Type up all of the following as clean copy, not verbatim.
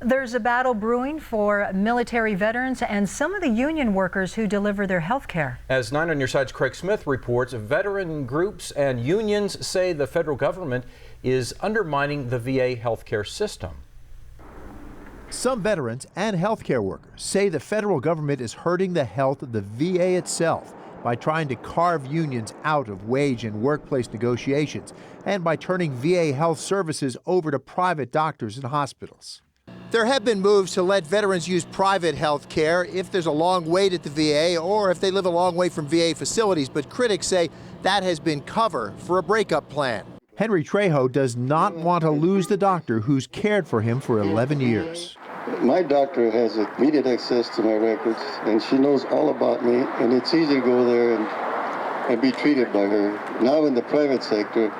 There's a battle brewing for military veterans and some of the union workers who deliver their health care. As 9 on Your Side's Craig Smith reports, veteran groups and unions say the federal government is undermining the VA healthcare system. Some veterans and healthcare workers say the federal government is hurting the health of the VA itself by trying to carve unions out of wage and workplace negotiations and by turning VA health services over to private doctors and hospitals. There have been moves to let veterans use private health care if there's a long wait at the VA or if they live a long way from VA facilities, but critics say that has been cover for a breakup plan. Henry Trejo does not want to lose the doctor who's cared for him for 11 years. My doctor has immediate access to my records, and she knows all about me, and it's easy to go there and be treated by her. Now in the private sector,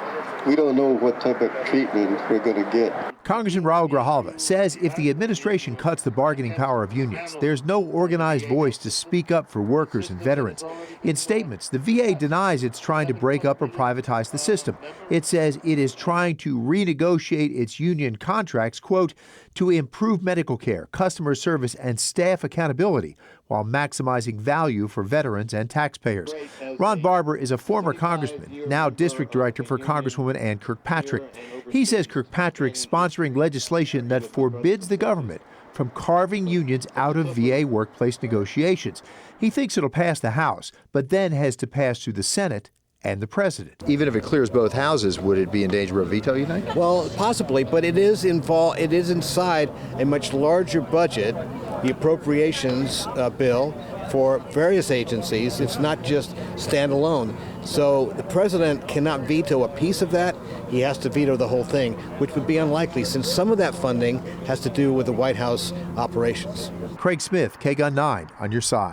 we don't know what type of treatment we're going to get. Congressman Raul Grijalva says if the administration cuts the bargaining power of unions, there's no organized voice to speak up for workers and veterans. In statements, the VA denies it's trying to break up or privatize the system. It says it is trying to renegotiate its union contracts, quote, to improve medical care, customer service, and staff accountability while maximizing value for veterans and taxpayers. Ron Barber is a former congressman, now district director for Congresswoman Ann Kirkpatrick. He says Kirkpatrick's sponsoring legislation that forbids the government from carving unions out of VA workplace negotiations. He thinks it'll pass the House, but then has to pass through the Senate and the president. Even if it clears both houses, would it be in danger of veto, you think? Well, possibly, but it is inside a much larger budget, the appropriations bill for various agencies. It's not just standalone. So the president cannot veto a piece of that. He has to veto the whole thing, which would be unlikely since some of that funding has to do with the White House operations. Craig Smith, KGUN 9 on Your Side.